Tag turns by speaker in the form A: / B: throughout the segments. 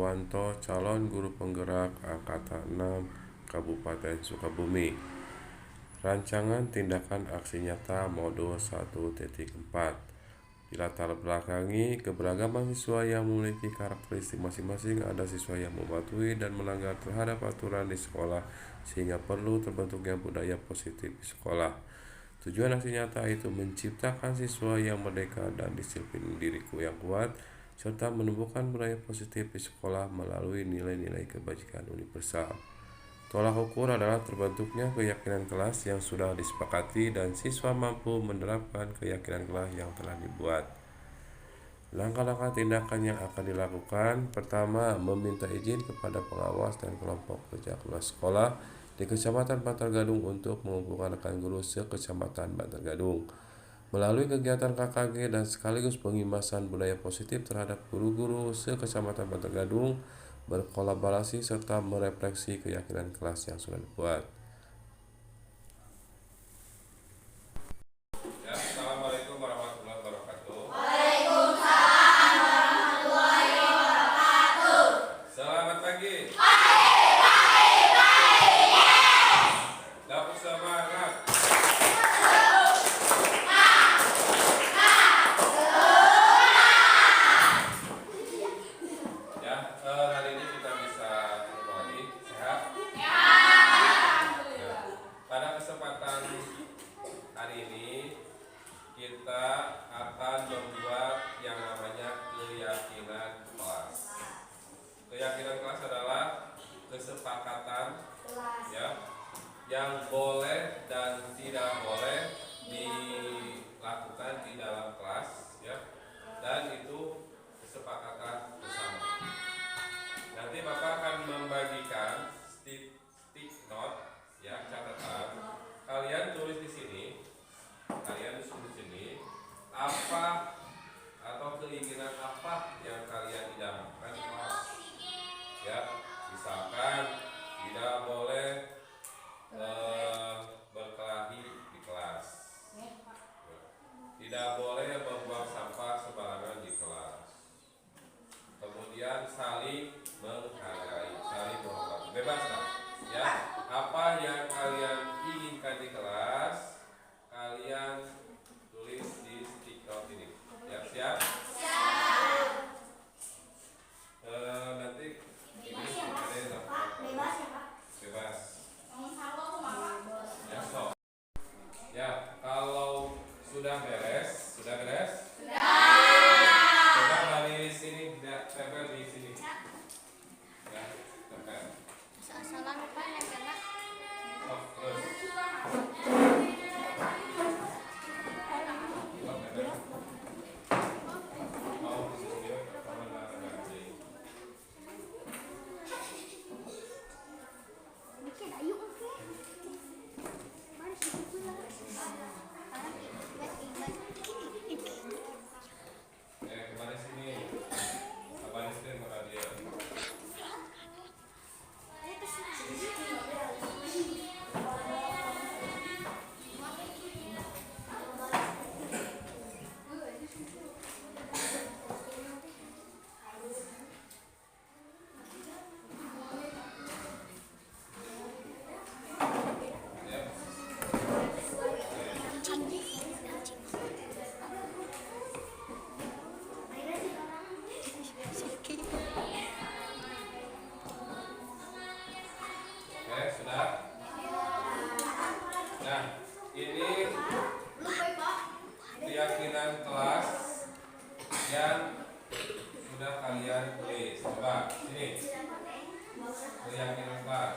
A: Suwanto, calon guru penggerak Angkatan 6 Kabupaten Sukabumi. Rancangan tindakan aksi nyata modul 1.4 dilatar belakangi keberagaman siswa yang memiliki karakteristik masing-masing. Ada siswa yang mematuhi dan melanggar terhadap aturan di sekolah sehingga perlu terbentuknya budaya positif di sekolah. Tujuan aksi nyata itu menciptakan siswa yang merdeka dan disiplin diriku yang kuat, serta menumbuhkan budaya positif di sekolah melalui nilai-nilai kebajikan universal. Tolak ukur adalah terbentuknya keyakinan kelas yang sudah disepakati dan siswa mampu menerapkan keyakinan kelas yang telah dibuat. Langkah-langkah tindakan yang akan dilakukan: pertama, meminta izin kepada pengawas dan kelompok kerja kelas sekolah di Kecamatan Bantar Gadung untuk mengumpulkan rekan guru se-Kecamatan Bantar Gadung melalui kegiatan KKG dan sekaligus pengimasan budaya positif terhadap guru-guru se-Kecamatan Bantar Gadung, berkolaborasi serta merefleksi keyakinan kelas yang sudah dibuat. Assalamualaikum warahmatullahi wabarakatuh.
B: Waalaikumsalam warahmatullahi wabarakatuh.
A: Selamat pagi. Dapur semangat. Hari ini kita bisa ketemu lagi. Sehat? Pada kesempatan hari ini kita akan membuat yang namanya keyakinan kelas. Keyakinan kelas adalah kesepakatan yang boleh dan tidak boleh dilakukan di dalam kelas, dan itu kesepakatan bersama. Nanti Bapak akan membagikan stick note, catatan. Kalian tulis di sini. Apa atau keinginan apa yang kalian idamkan di kelas. Misalkan tidak boleh berkelahi di kelas. Tidak boleh membuang sampah sembarangan di kelas. Kemudian saling menghargai, saling menghormati. Bebas lah, Apa yang kalian inginkan di kelas, kalian tulis di stick note ini. Siap? Nanti ini
B: Bebas ya, Pak?
A: bebas.
B: Bebas.
A: Kalau sudah beres?
B: Sudah.
A: Coba dari sini, tempel di sini. Tempel.
B: Asal-asalan apa yang kena?
A: Terus. Kemana sini? Abang istri mana dia? Sudah? Nah, ini keyakinan kelas yang sudah kalian tulis. Coba, sini. Keyakinan kelas.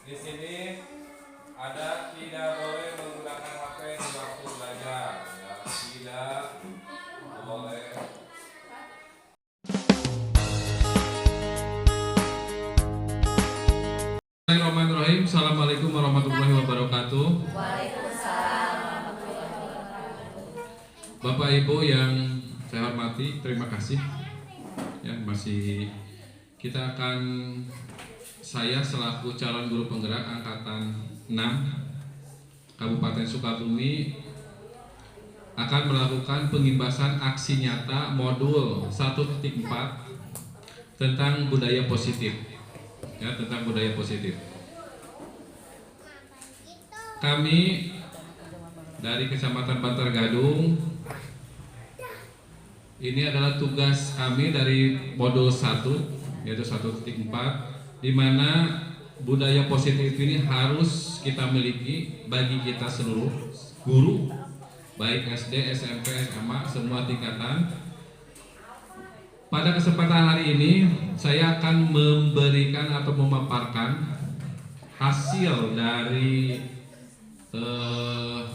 A: Di sini ada tidak boleh menggunakan HP di waktu belajar. Tidak boleh.
C: Bismillahirrahmanirrahim. Assalamualaikum warahmatullahi wabarakatuh. Bapak Ibu yang saya hormati, terima kasih. Saya selaku calon guru penggerak angkatan 6 Kabupaten Sukabumi akan melakukan pengimbasan aksi nyata modul 1.4 tentang budaya positif. Ya, tentang budaya positif. Kami dari Kecamatan Bantar Gadung, ini adalah tugas kami dari modul 1 yaitu 1.4, di mana budaya positif ini harus kita miliki bagi kita seluruh guru, baik SD, SMP, SMA, semua tingkatan. Pada kesempatan hari ini saya akan memberikan atau memaparkan hasil dari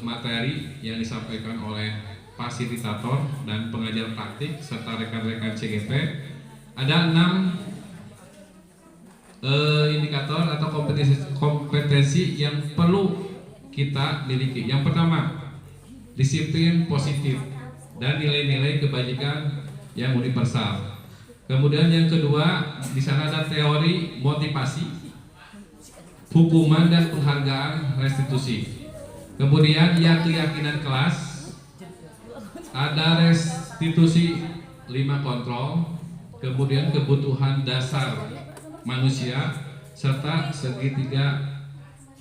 C: materi yang disampaikan oleh fasilitator dan pengajar praktik serta rekan-rekan CGP. Ada 6 indikator atau kompetensi yang perlu kita miliki. Yang pertama, disiplin positif dan nilai-nilai kebajikan yang universal. Kemudian yang kedua, di sana ada teori motivasi, hukuman dan penghargaan restitusi. Kemudian yang keyakinan kelas, ada restitusi 5 kontrol, kemudian kebutuhan dasar manusia serta segitiga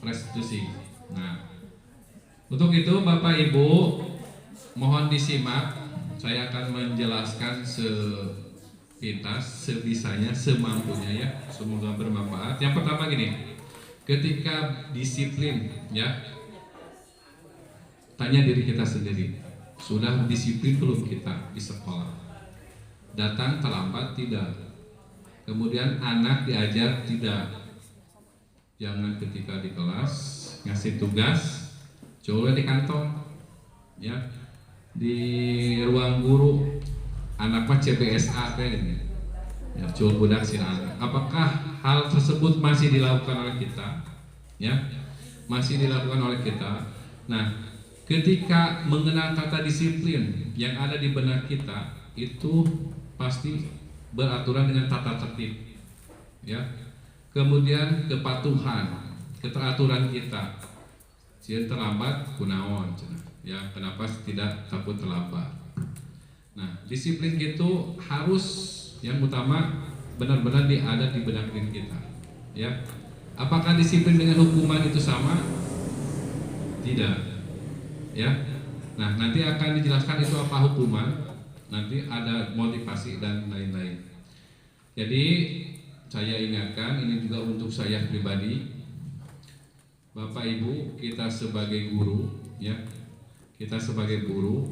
C: restitusi. Nah, untuk itu Bapak Ibu mohon disimak. Saya akan menjelaskan sepintas, sebisanya, semampunya ya. Semoga bermanfaat. Yang pertama gini, ketika disiplin ya, tanya diri kita sendiri, sudah disiplin belum kita di sekolah? Datang terlambat tidak? Kemudian anak diajar tidak? Jangan ketika di kelas ngasih tugas, coba di kantor ya, di ruang guru anak mah CBSA ini ya, coba budak si anak. Apakah hal tersebut masih dilakukan oleh kita? Ya, masih dilakukan oleh kita. Nah, ketika mengenal kata disiplin yang ada di benak kita, itu pasti beraturan dengan tata tertib ya. Kemudian kepatuhan, keteraturan kita. Sieun terlambat kunaon ya, kenapa tidak takut terlambat. Nah, disiplin itu harus yang utama benar-benar ada di benak diri kita ya. Apakah disiplin dengan hukuman itu sama? Tidak ya. Nah, nanti akan dijelaskan itu apa hukuman, nanti ada motivasi dan lain-lain. Jadi saya ingatkan, ini juga untuk saya pribadi, Bapak Ibu, kita sebagai guru ya, kita sebagai guru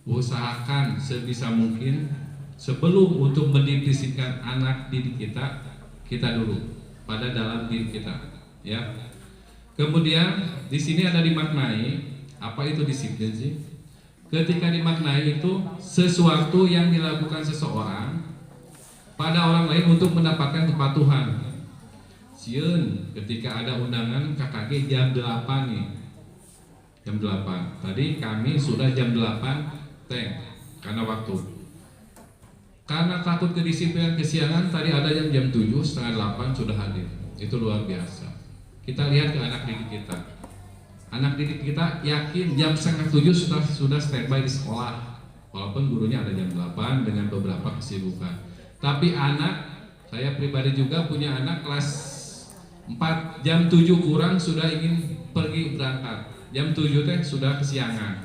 C: usahakan sebisa mungkin sebelum untuk mendisiplinkan anak didik kita, kita dulu pada dalam diri kita ya. Kemudian di sini ada dimaknai, apa itu disiplin sih? Ketika dimaknai itu sesuatu yang dilakukan seseorang pada orang lain untuk mendapatkan kepatuhan. Sieun ketika ada undangan KKG jam 8 nih. Jam 8. Tadi kami sudah jam 8 karena waktu. Karena takut kedisiplinan kesiangan, tadi ada yang jam 7, setengah 8 sudah hadir. Itu luar biasa. Kita lihat ke anak didik kita. Anak didik kita yakin jam setengah 7 sudah standby di sekolah. Walaupun gurunya ada jam 8 dengan beberapa kesibukan. Tapi anak, saya pribadi juga punya anak kelas 4, jam 7 kurang sudah ingin pergi berangkat. Jam 7 teh sudah kesiangan.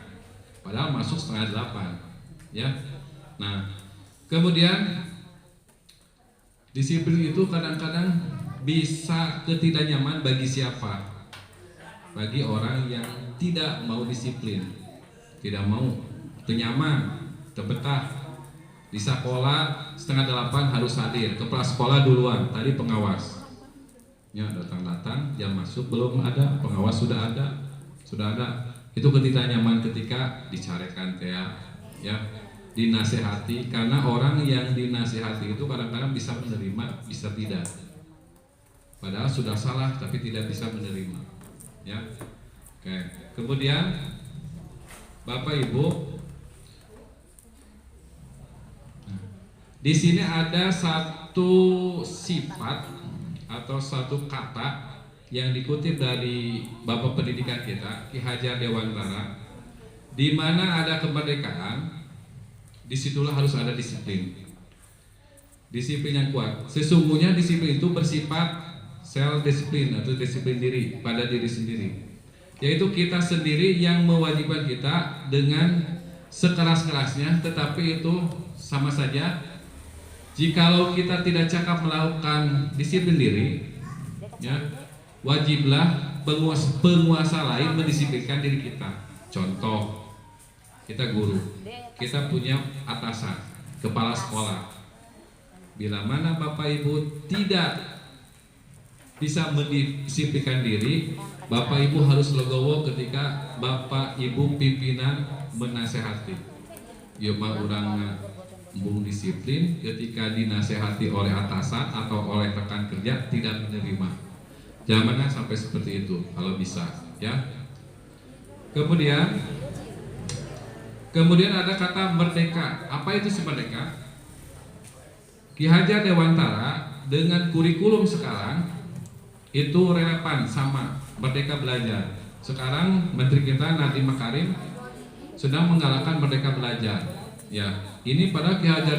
C: Padahal masuk setengah 8 ya. Nah, kemudian disiplin itu kadang-kadang bisa ketidaknyaman bagi siapa? Bagi orang yang tidak mau disiplin, tidak mau, nyaman, terbetah. Di sekolah setengah 8 harus hadir, kepala sekolah duluan, tadi pengawas ya, datang-datang, jam masuk belum ada, pengawas sudah ada. Itu ketidaknyaman ketika dicarekan ya, dinasehati. Karena orang yang dinasehati itu kadang-kadang bisa menerima, bisa tidak. Padahal sudah salah tapi tidak bisa menerima ya. Oke. Kemudian Bapak Ibu, di sini ada satu sifat atau satu kata yang dikutip dari Bapak Pendidikan kita, Ki Hajar Dewantara. Di mana ada kemerdekaan, disitulah harus ada disiplin. Disiplin yang kuat. Sesungguhnya disiplin itu bersifat self disiplin atau disiplin diri pada diri sendiri. Yaitu kita sendiri yang mewajibkan kita dengan sekeras-kerasnya, tetapi itu sama saja. Jikalau kita tidak cakap melakukan disiplin diri, ya, wajiblah penguasa lain mendisiplinkan diri kita. Contoh, kita guru, kita punya atasan, kepala sekolah. Bila mana Bapak Ibu tidak bisa mendisiplinkan diri, Bapak Ibu harus legowo ketika Bapak Ibu pimpinan menasehati. Ya mah urang embung disiplin ketika dinasehati oleh atasan atau oleh rekan kerja tidak menerima. Jangan sampai seperti itu kalau bisa, ya. Kemudian ada kata merdeka. Apa itu si merdeka? Ki Hajar Dewantara dengan kurikulum sekarang itu relevan sama Merdeka Belajar. Sekarang Menteri kita Nadiem Makarim sedang menggalakkan Merdeka Belajar. Ya, ini pada Ki Hajar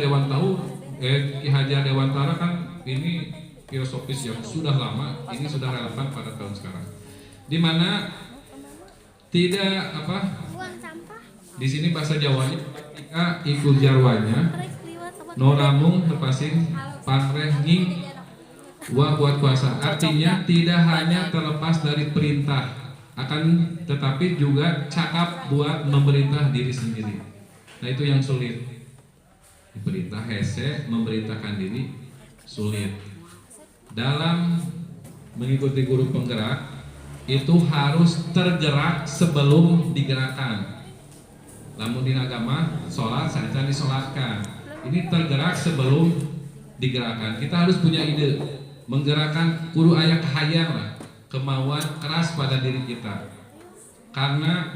C: Dewantara kan ini filosofis yang sudah lama, ini sudah relevan pada tahun sekarang. Di mana tidak di sini bahasa Jawanya ketika ikut jarwanya noramung tepasin pangreh nying wa buat kuasa, artinya tidak hanya terlepas dari perintah, akan tetapi juga cakap buat memerintah diri sendiri. Nah itu yang sulit. Diperintah hese, memerintahkan diri sulit. Dalam mengikuti guru penggerak itu harus tergerak sebelum digerakkan. Lamun di agama sholat saja disolatkan. Ini tergerak sebelum digerakkan. Kita harus punya ide, menggerakkan kudu aya kahayang lah, kemauan keras pada diri kita. Karena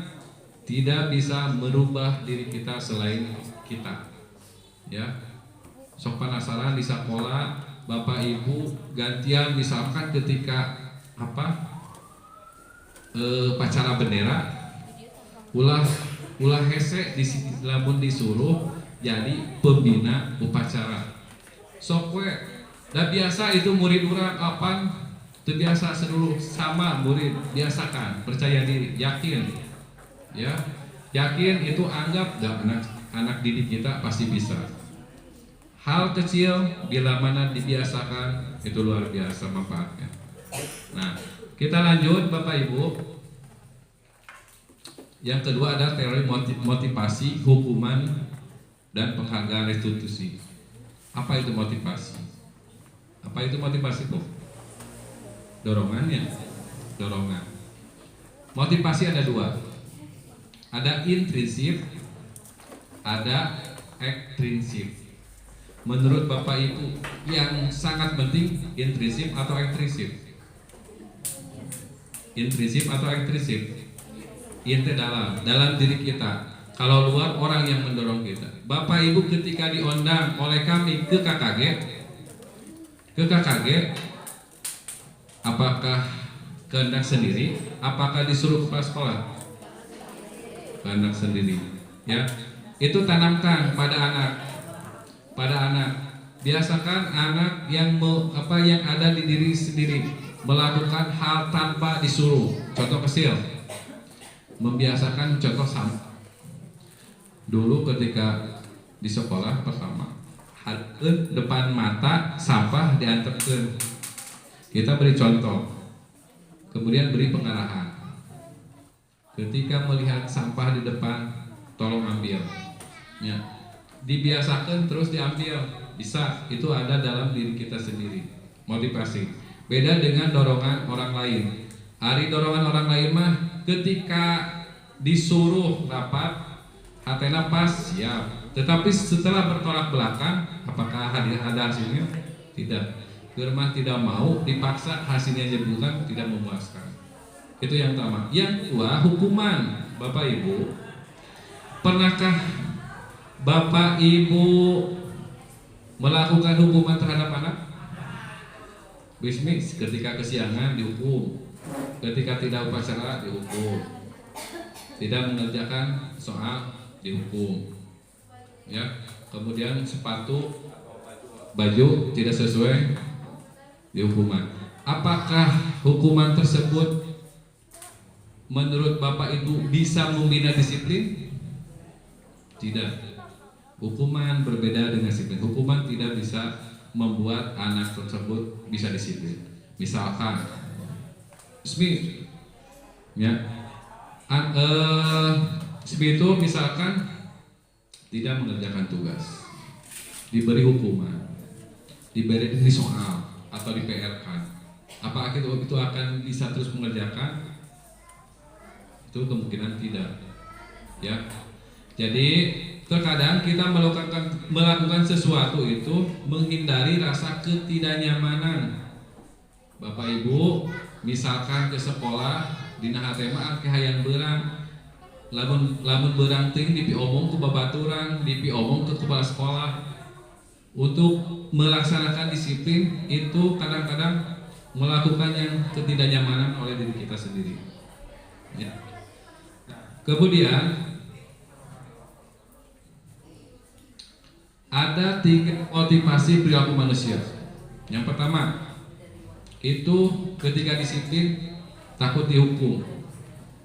C: tidak bisa merubah diri kita selain kita. Ya. Sok penasaran di sekolah Bapak Ibu gantian misalkan ketika pacara bendera ulah hese lamun disuruh jadi pembina upacara. Sok we da biasa itu murid urang kapan teu biasa seluruh sama murid biasakan percaya diri, yakin. Ya. Yakin itu anggap anak didik kita pasti bisa. Hal kecil bila mana dibiasakan itu luar biasa manfaatnya. Nah, kita lanjut Bapak Ibu. Yang kedua ada teori motivasi, hukuman, dan penghargaan restitusi. Apa itu motivasi? Apa itu motivasi, Bu? Dorongannya. Dorongan. Motivasi ada dua. Ada intrinsif, ada ekstrinsif. Menurut Bapak Ibu yang sangat penting intrinsif atau ekstrinsif? Intrinsif atau ekstrinsif? Inti dalam diri kita. Kalau luar orang yang mendorong kita. Bapak Ibu ketika diundang oleh kami ke KKG, apakah kehendak sendiri? Apakah disuruh kepala sekolah? Kehendak sendiri. Ya, itu tanamkan pada anak. Biasakan anak yang ada di diri sendiri melakukan hal tanpa disuruh. Contoh kecil, membiasakan contoh sampah. Dulu ketika di sekolah pertama, depan mata sampah diantarkan. Kita beri contoh, kemudian beri pengarahan. Ketika melihat sampah di depan, tolong ambil. Ya. Dibiasakan terus diambil, bisa, itu ada dalam diri kita sendiri. Motivasi beda dengan dorongan orang lain. Hari dorongan orang lain mah ketika disuruh rapat hatena pas siap, tetapi setelah bertolak belakang apakah ada hasilnya? Tidak. Germah tidak mau, dipaksa hasilnya bukan, tidak memuaskan. Itu yang pertama. Yang kedua, hukuman. Bapak Ibu, pernahkah Bapak Ibu melakukan hukuman terhadap anak? Bisnis, ketika kesiangan dihukum, ketika tidak upacara dihukum, tidak mengerjakan soal dihukum. Ya, kemudian sepatu, baju tidak sesuai dihukuman. Apakah hukuman tersebut menurut Bapak Ibu bisa membina disiplin? Tidak. Hukuman berbeda dengan disiplin. Hukuman tidak bisa membuat anak tersebut bisa disiplin. Misalkan Smith, ya, Smith itu misalkan tidak mengerjakan tugas, diberi hukuman, diberi soal atau di PR-kan. Apakah itu akan bisa terus mengerjakan? Itu kemungkinan tidak. Ya, jadi terkadang kita melakukan sesuatu itu menghindari rasa ketidaknyamanan. Bapak Ibu misalkan ke sekolah dina hatema ke hayang berang, lamun berang ting dipiomong ke babaturan, dipiomong ke kepala sekolah. Untuk melaksanakan disiplin itu kadang-kadang melakukan yang ketidaknyamanan oleh diri kita sendiri. Ya. Kemudian ada 3 motivasi perilaku manusia. Yang pertama itu ketika disiplin takut dihukum,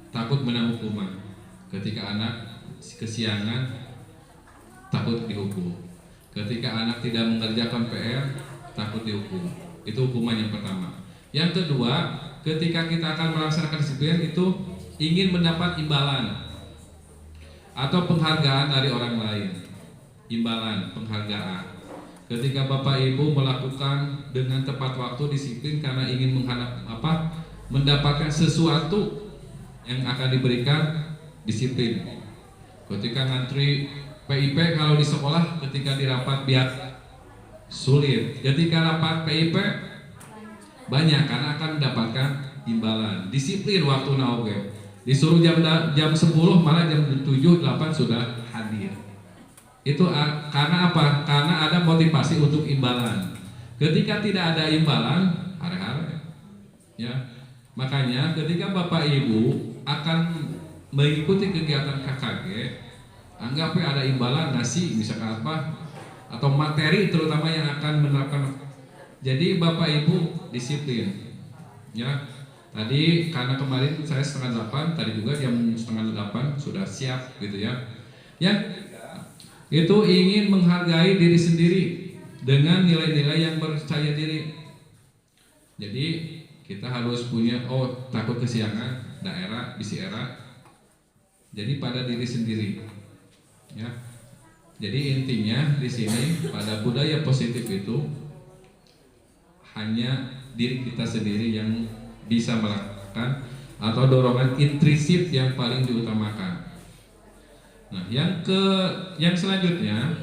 C: takut menang hukuman. Ketika anak kesiangan takut dihukum. Ketika anak tidak mengerjakan PR takut dihukum. Itu hukuman yang pertama. Yang kedua, ketika kita akan melaksanakan disiplin itu ingin mendapat imbalan atau penghargaan dari orang lain. Imbalan, penghargaan. Ketika Bapak Ibu melakukan dengan tepat waktu disiplin karena ingin mendapatkan sesuatu yang akan diberikan disiplin. Ketika ngantri PIP kalau di sekolah, ketika di rapat biar sulit. Ketika rapat PIP banyak karena akan mendapatkan imbalan. Disiplin waktu naoge. Disuruh jam 10 malah jam 7 8 sudah hadir. Itu karena apa? Karena ada motivasi untuk imbalan. Ketika tidak ada imbalan, hare-hare. Ya. Makanya ketika Bapak Ibu akan mengikuti kegiatan KKG, anggapnya ada imbalan nasi misalkan apa atau materi terutama yang akan menerapkan. Jadi Bapak Ibu disiplin. Ya. Tadi karena kemarin saya 7:30, tadi juga jam 7:30 sudah siap gitu ya. Ya. Itu ingin menghargai diri sendiri dengan nilai-nilai yang percaya diri. Jadi kita harus punya takut kesiangan, daerah, bisi era. Jadi pada diri sendiri. Ya. Jadi intinya di sini pada budaya positif itu hanya diri kita sendiri yang bisa melakukan atau dorongan intrinsik yang paling diutamakan. Nah, yang selanjutnya,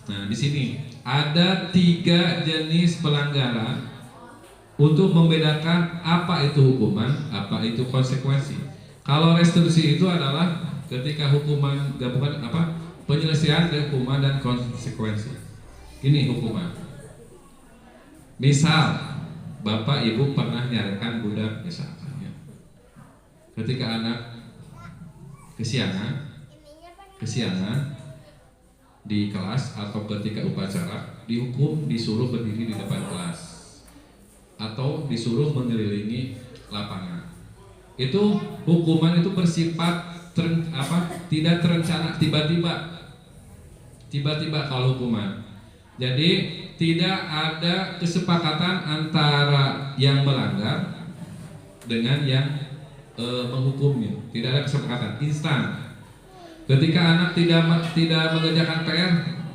C: nah di sini ada 3 jenis pelanggaran untuk membedakan apa itu hukuman, apa itu konsekuensi. Kalau restitusi itu adalah ketika hukuman gabungan penyelesaian dari hukuman dan konsekuensi. Ini hukuman. Misal Bapak Ibu pernah nyarikan budak misalnya. Ketika anak kesiangan di kelas atau ketika upacara dihukum disuruh berdiri di depan kelas atau disuruh mengelilingi lapangan. Itu hukuman itu bersifat tidak terencana, tiba-tiba kalau hukuman. Jadi tidak ada kesepakatan antara yang melanggar dengan yang menghukumnya. Tidak ada kesepakatan instan. Ketika anak tidak mengerjakan PR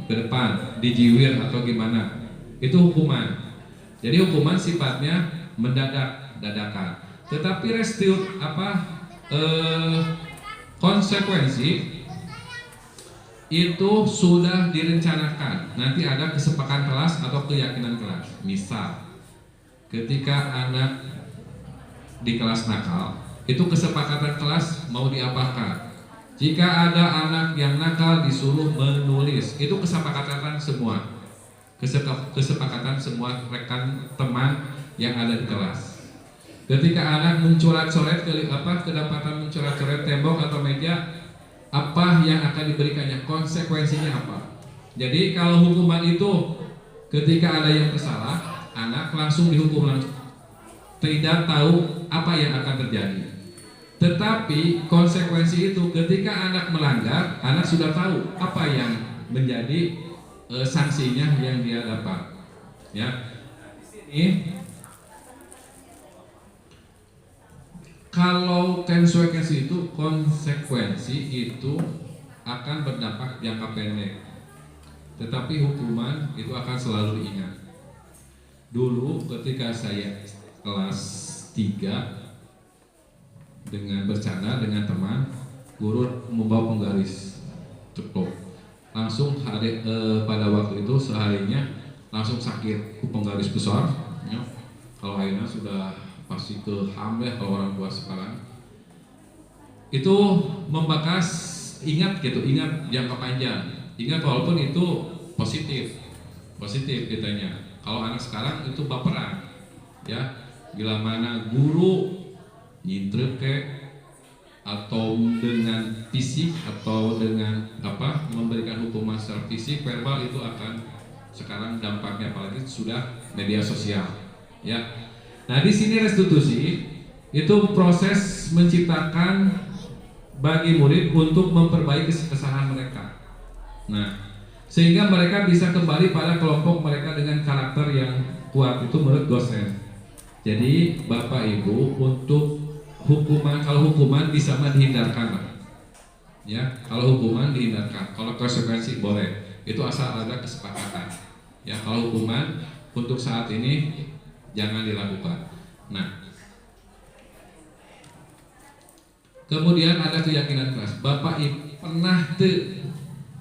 C: ke depan, dijiwir atau gimana, itu hukuman. Jadi hukuman sifatnya dadakan. Tetapi konsekuensi itu sudah direncanakan. Nanti ada kesepakatan kelas atau keyakinan kelas. Misal, ketika anak di kelas nakal, itu kesepakatan kelas mau diapakan. Jika ada anak yang nakal disuruh menulis, itu kesepakatan semua. Kesepakatan semua rekan teman yang ada di kelas. Ketika anak mencoret-coret kedapatan mencoret-coret tembok atau meja, apa yang akan diberikannya, konsekuensinya apa. Jadi kalau hukuman itu ketika ada yang bersalah, anak langsung dihukum langsung, tidak tahu apa yang akan terjadi. Tetapi konsekuensi itu ketika anak melanggar, anak sudah tahu apa yang menjadi sanksinya yang dia dapat. Ya, ini kalau konsekuensi itu akan berdampak jangka pendek, tetapi hukuman itu akan selalu diingat. Dulu ketika saya kelas 3 dengan bercanda dengan teman, guru membawa penggaris ceplok. Langsung pada waktu itu seharinya langsung sakit penggaris besar. Ya. Kalau akhirnya sudah pasti ke hamil kalau orang tua sekarang. Itu membekas, ingat jangka panjang. Ingat walaupun itu positif kitanya. Kalau anak sekarang itu baperan, ya. Bila mana guru nyintrep atau dengan fisik atau dengan memberikan hukuman secara fisik, verbal, itu akan sekarang dampaknya apalagi sudah media sosial, ya. Nah, di sini restitusi itu proses menciptakan bagi murid untuk memperbaiki kesalahan mereka. Nah, sehingga mereka bisa kembali pada kelompok mereka dengan karakter yang kuat, itu menurut dosen. Jadi Bapak Ibu, untuk kalau hukuman bisa dihindarkan, ya. Kalau hukuman dihindarkan, kalau konsekuensi boleh, itu asal ada kesepakatan, ya. Kalau hukuman untuk saat ini jangan dilakukan. Nah, kemudian ada keyakinan keras. Bapak Ibu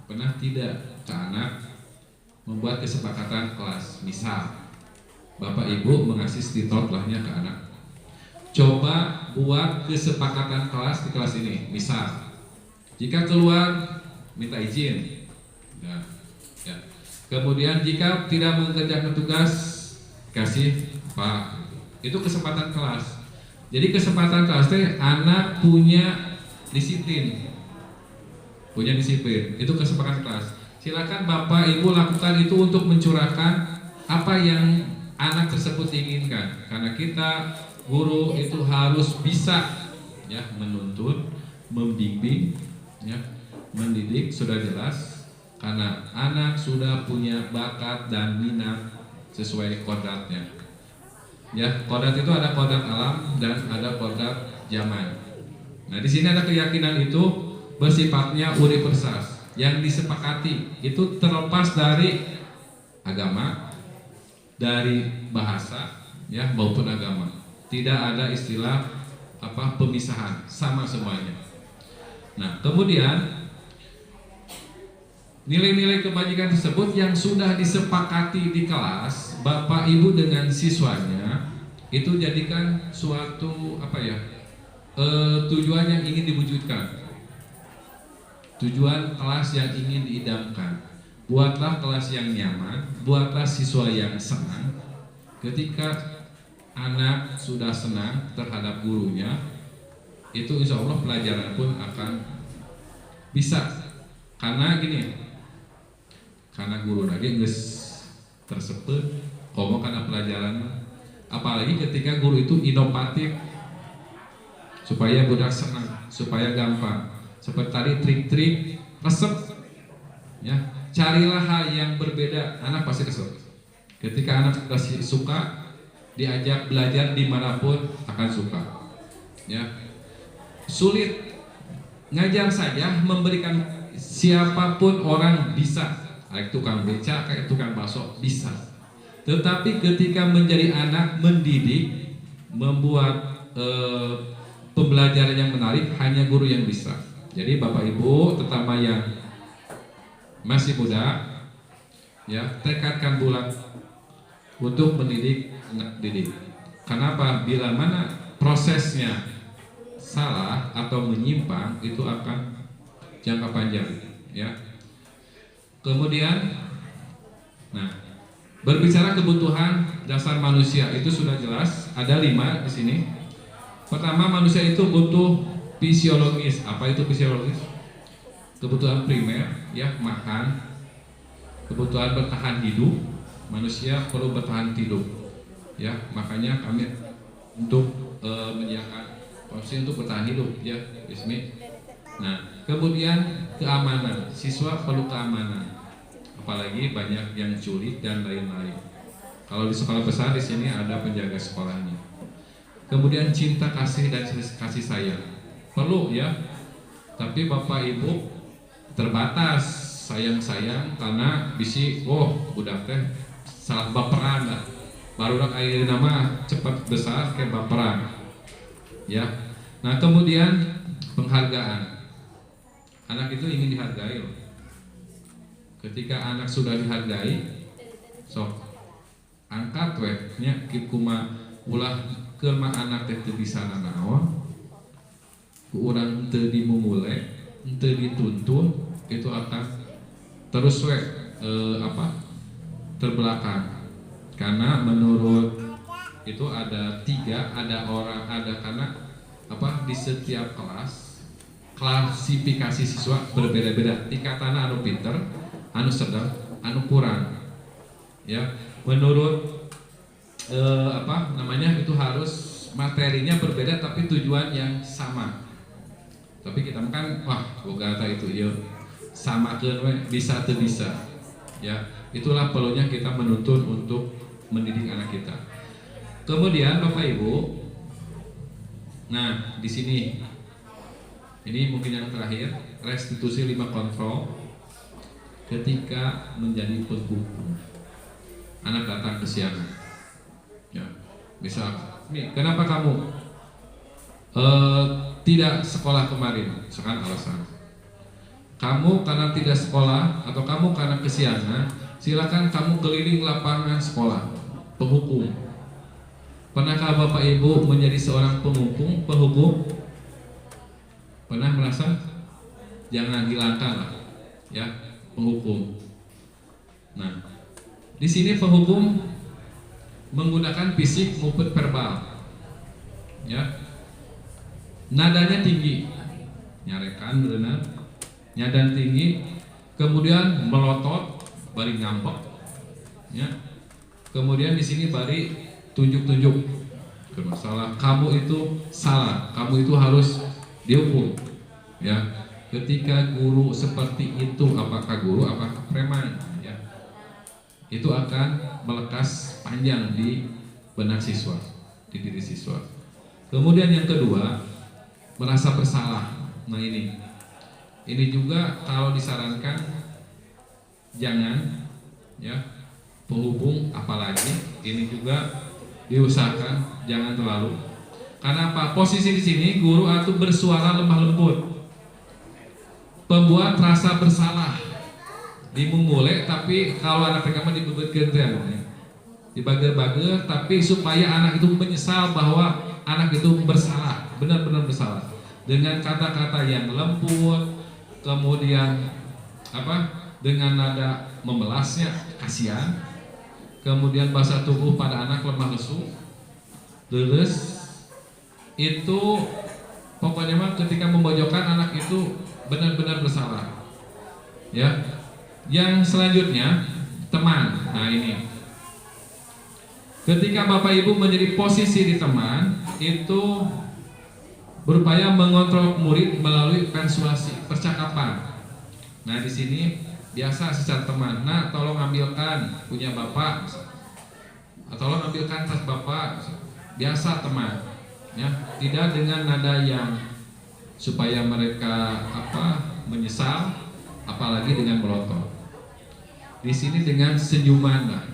C: pernah tidak ke anak membuat kesepakatan kelas. Misal Bapak Ibu mengasih stitorlahnya ke anak, coba buat kesepakatan kelas di kelas ini. Misal, jika keluar minta izin, ya. Kemudian jika tidak mengerjakan tugas kasih Pak. Itu kesempatan kelas. Jadi kesempatan kelas anak punya disiplin. Itu kesempatan kelas. Silakan Bapak Ibu lakukan itu untuk mencurahkan apa yang anak tersebut inginkan. Karena kita guru itu harus bisa, ya, menuntun, membimbing, ya, mendidik, sudah jelas. Karena anak sudah punya bakat dan minat sesuai kodratnya. Ya, kodrat itu ada kodrat alam dan ada kodrat zaman. Nah, di sini ada keyakinan itu bersifatnya universal, yang disepakati itu terlepas dari agama, dari bahasa, ya, maupun agama. Tidak ada istilah pemisahan, sama semuanya. Nah, kemudian nilai-nilai kebajikan tersebut yang sudah disepakati di kelas, Bapak Ibu dengan siswanya itu jadikan suatu tujuan yang ingin diwujudkan, tujuan kelas yang ingin diidamkan. Buatlah kelas yang nyaman, buatlah siswa yang senang. Ketika anak sudah senang terhadap gurunya, itu insya Allah pelajaran pun akan bisa. Karena karena guru lagi nges tersebut komo karena pelajaran. Apalagi ketika guru itu inovatif supaya budak senang, supaya gampang. Seperti tadi trik-trik resep, ya. Carilah hal yang berbeda, anak pasti resep. Ketika anak suka diajak belajar dimanapun akan suka, ya. Sulit ngajar saja, memberikan siapapun orang bisa. Kayak tukang beca, kayak tukang bakso bisa. Tetapi ketika menjadi anak, mendidik, membuat pembelajaran yang menarik, hanya guru yang bisa. Jadi Bapak Ibu, terutama yang masih muda, ya, tekadkan bulat untuk mendidik anak didik. Kenapa? Bila mana prosesnya salah atau menyimpang, itu akan jangka panjang, ya. Kemudian, nah, Berbicara kebutuhan dasar manusia itu sudah jelas, ada 5 di sini. Pertama, manusia itu butuh fisiologis. Apa itu fisiologis? Kebutuhan primer, ya, makan. Kebutuhan bertahan hidup. Manusia perlu bertahan hidup, ya. Makanya kami untuk menyediakan konsumsi untuk bertahan hidup, ya, Ismi. Nah, kemudian keamanan. Siswa perlu keamanan. Apalagi banyak yang culik dan lain-lain. Kalau di sekolah besar di sini ada penjaga sekolahnya. Kemudian cinta kasih dan kasih sayang perlu, ya. Tapi Bapak Ibu terbatas sayang karena bisi budak teh salah baperan lah. Baru air nama cepat besar kayak baperan, ya. Nah, kemudian penghargaan. Anak itu ingin dihargai loh. Ketika anak sudah dihargai, sok angkat nya kikuma ulah kelma anak teh teu bisa nanaon, ku urang teu dimumule, teu dituntun, itu akan terus terbelakang. Karena menurut itu ada 3, karena di setiap kelas klasifikasi siswa berbeda-beda, tingkatan anu pinter, anu sedang, anu kurang, ya. Menurut itu harus materinya berbeda tapi tujuan yang sama. Tapi kita kan boga itu ya sama bisa tuh bisa, ya. Itulah perlunya kita menuntun untuk mendidik anak kita. Kemudian Bapak Ibu, nah di sini ini mungkin yang terakhir, restitusi 5 kontrol. Ketika menjadi penghukum, anak datang kesiangan, ya, misal, nih, kenapa kamu tidak sekolah kemarin? Misalkan alasan, kamu karena tidak sekolah atau kamu karena kesiangan, silakan kamu keliling lapangan sekolah. Penghukum. Pernahkah Bapak Ibu menjadi seorang penghukum? Pernah merasa? Jangan hilangkan lah, ya. Penghukum. Nah, di sini penghukum menggunakan fisik maupun verbal, ya. Nadanya tinggi, nyarekan benar, nyadan tinggi, kemudian melotot, bari ngampek, ya. Kemudian di sini bari tunjuk-tunjuk ke masalah, kamu itu salah, kamu itu harus dihukum, ya. Ketika guru seperti itu, apakah guru, apakah preman, ya, itu akan melekas panjang di benak siswa, di diri siswa. Kemudian yang kedua, merasa bersalah. Nah ini juga kalau disarankan jangan, ya, penghubung, apalagi ini juga diusahakan jangan terlalu. Karena apa? Posisi di sini guru atau bersuara lemah lembut, pembuat rasa bersalah, dimulai. Tapi kalau anak mereka dibebetkan, dibager-bager, tapi supaya anak itu menyesal bahwa anak itu bersalah, benar-benar bersalah, dengan kata-kata yang lembut, kemudian dengan nada memelasnya, kasihan, kemudian bahasa tubuh pada anak lemah lesu, leles. Itu pokoknya mah ketika memojokkan anak itu benar-benar bersalah, ya. Yang selanjutnya teman. Nah ini, ketika Bapak Ibu menjadi posisi di teman, itu berupaya mengontrol murid melalui persuasi, percakapan. Nah di sini biasa secara teman, nah tolong ambilkan punya Bapak, tolong ambilkan tas Bapak, biasa teman, ya. Tidak dengan nada yang supaya mereka menyesal, apalagi dengan melotot. Di sini dengan senyuman, lah.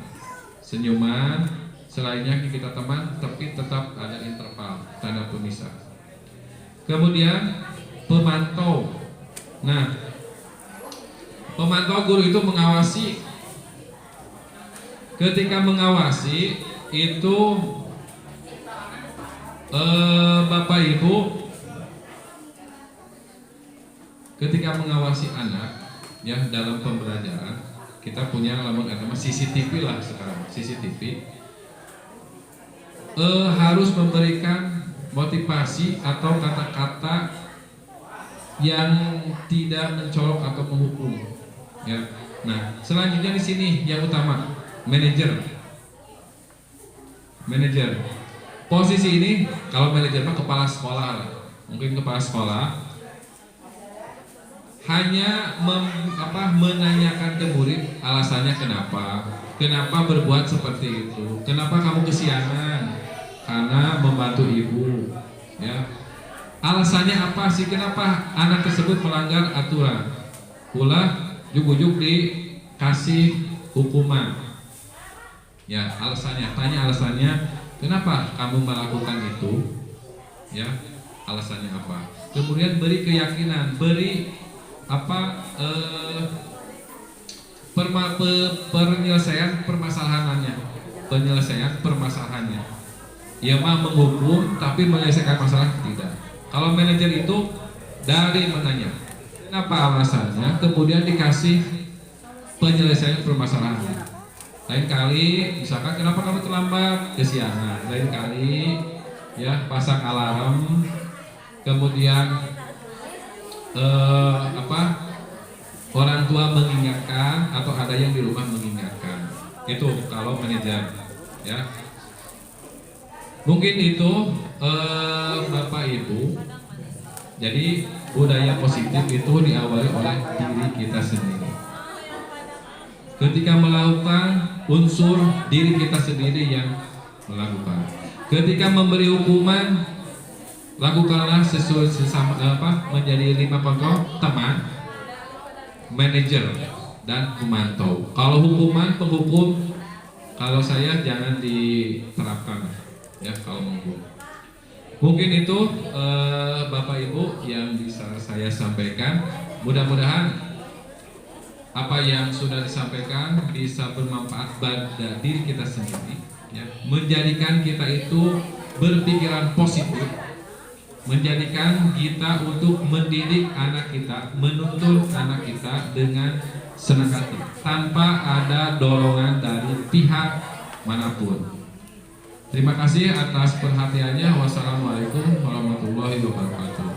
C: Senyuman, selainnya kita teman, tapi tetap ada interval, tanda pemisah. Kemudian pemantau. Nah, pemantau guru itu mengawasi. Ketika mengawasi itu Bapak Ibu, ketika mengawasi anak, ya, dalam pembelajaran, kita punya CCTV lah sekarang. CCTV harus memberikan motivasi atau kata-kata yang tidak mencolok atau menghukum. Ya. Nah, selanjutnya di sini yang utama, manajer. Posisi ini kalau manajer kepala sekolah, mungkin kepala sekolah hanya menanyakan ke murid alasannya kenapa berbuat seperti itu, kenapa kamu kesiangan, karena membantu ibu, ya. Alasannya apa sih kenapa anak tersebut melanggar aturan? Pula juk-juk dikasih hukuman. Ya, alasannya, tanya alasannya, kenapa kamu melakukan itu? Ya, alasannya apa? Kemudian beri keyakinan, beri penyelesaian permasalahannya. Ia mah menghukum tapi menyelesaikan masalah tidak. Kalau manajer itu dari menanya kenapa alasannya, kemudian dikasih penyelesaian permasalahannya. Lain kali misalkan kenapa kamu terlambat, kesiangan. Lain kali ya pasang alarm, kemudian orang tua mengingatkan atau ada yang di rumah mengingatkan. Itu kalau manajer, ya. Mungkin itu Bapak Ibu. Jadi budaya positif itu diawali oleh diri kita sendiri. Ketika melakukan, unsur diri kita sendiri yang melakukan. Ketika memberi hukuman, lakukanlah sesuai sesama menjadi 5 pokok teman, manajer dan pemantau. Kalau hukuman penghukum, kalau saya jangan diterapkan, ya kalau menghukum. Mungkin itu Bapak Ibu yang bisa saya sampaikan. Mudah-mudahan apa yang sudah disampaikan bisa bermanfaat bagi diri kita sendiri, ya. Menjadikan kita itu berpikiran positif, menjadikan kita untuk mendidik anak kita, menuntun anak kita dengan senang hati, tanpa ada dorongan dari pihak manapun. Terima kasih atas perhatiannya. Wassalamualaikum warahmatullahi wabarakatuh.